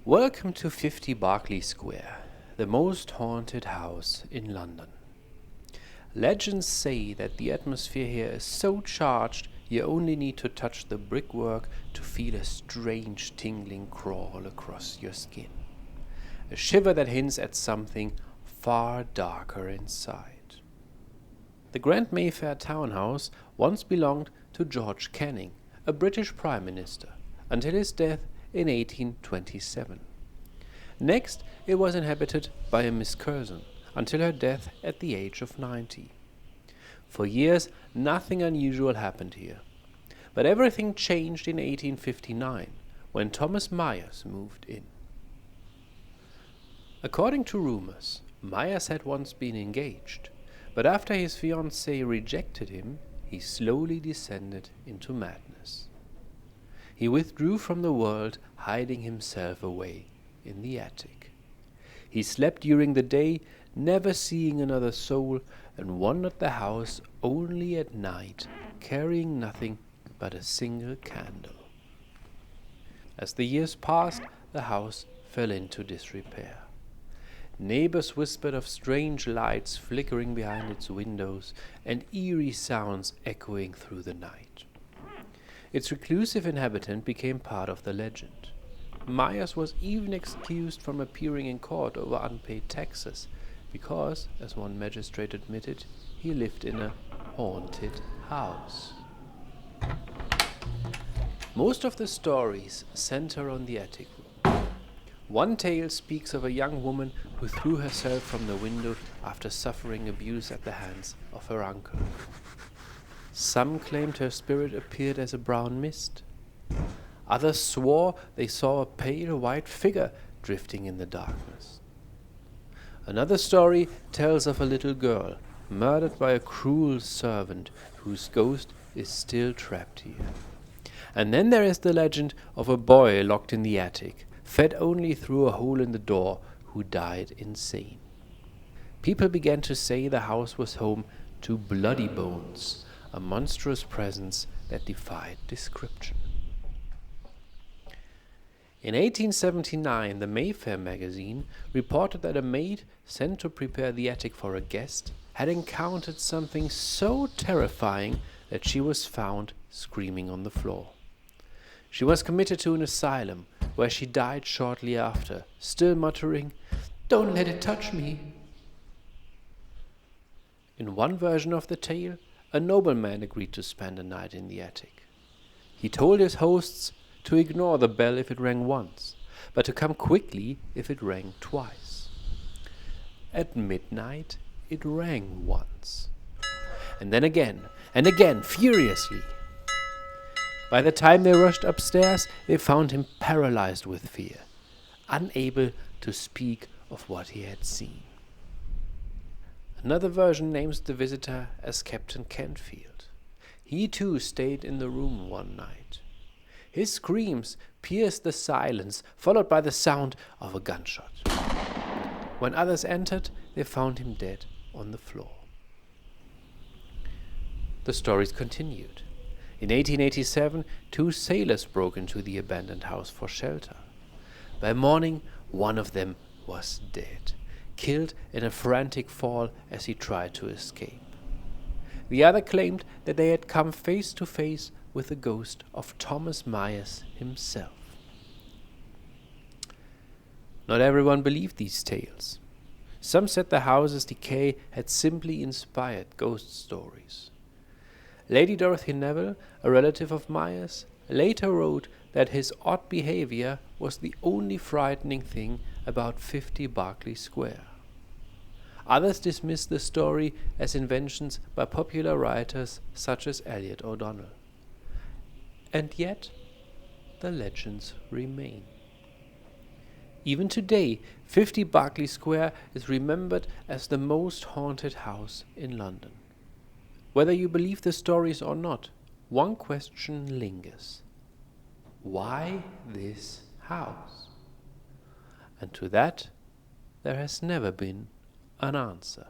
Welcome to 50 Berkeley Square, the most haunted house in London. Legends say that the atmosphere here is so charged you only need to touch the brickwork to feel a strange tingling crawl across your skin. A shiver that hints at something far darker inside. The Grand Mayfair townhouse once belonged to George Canning, a British Prime Minister, until his death in 1827. Next, it was inhabited by a Miss Curzon until her death at the age of 90. For years, nothing unusual happened here. But everything changed in 1859 when Thomas Myers moved in. According to rumors, Myers had once been engaged, but after his fiancée rejected him, he slowly descended into madness. He withdrew from the world, hiding himself away in the attic. He slept during the day, never seeing another soul, and wandered the house only at night, carrying nothing but a single candle. As the years passed, the house fell into disrepair. Neighbors whispered of strange lights flickering behind its windows and eerie sounds echoing through the night. Its reclusive inhabitant became part of the legend. Myers was even excused from appearing in court over unpaid taxes because, as one magistrate admitted, he lived in a haunted house. Most of the stories center on the attic room. One tale speaks of a young woman who threw herself from the window after suffering abuse at the hands of her uncle. Some claimed her spirit appeared as a brown mist. Others swore they saw a pale white figure drifting in the darkness. Another story tells of a little girl murdered by a cruel servant whose ghost is still trapped here. And then there is the legend of a boy locked in the attic, fed only through a hole in the door, who died insane. People began to say the house was home to Bloody Bones, a monstrous presence that defied description. In 1879, the Mayfair magazine reported that a maid sent to prepare the attic for a guest had encountered something so terrifying that she was found screaming on the floor. She was committed to an asylum, where she died shortly after, still muttering, "Don't let it touch me." In one version of the tale, a nobleman agreed to spend a night in the attic. He told his hosts to ignore the bell if it rang once, but to come quickly if it rang twice. At midnight, it rang once, and again, furiously. By the time they rushed upstairs, they found him paralyzed with fear, unable to speak of what he had seen. Another version names the visitor as Captain Canfield. He too stayed in the room one night. His screams pierced the silence, followed by the sound of a gunshot. When others entered, they found him dead on the floor. The stories continued. In 1887, 2 sailors broke into the abandoned house for shelter. By morning, one of them was dead, killed in a frantic fall as he tried to escape. The other claimed that they had come face to face with the ghost of Thomas Myers himself. Not everyone believed these tales. Some said the house's decay had simply inspired ghost stories. Lady Dorothy Neville, a relative of Myers, later wrote that his odd behavior was the only frightening thing about 50 Berkeley Square. Others dismissed the story as inventions by popular writers such as Eliot O'Donnell. And yet, the legends remain. Even today, 50 Berkeley Square is remembered as the most haunted house in London. Whether you believe the stories or not, one question lingers. Why this house? And to that, there has never been an answer.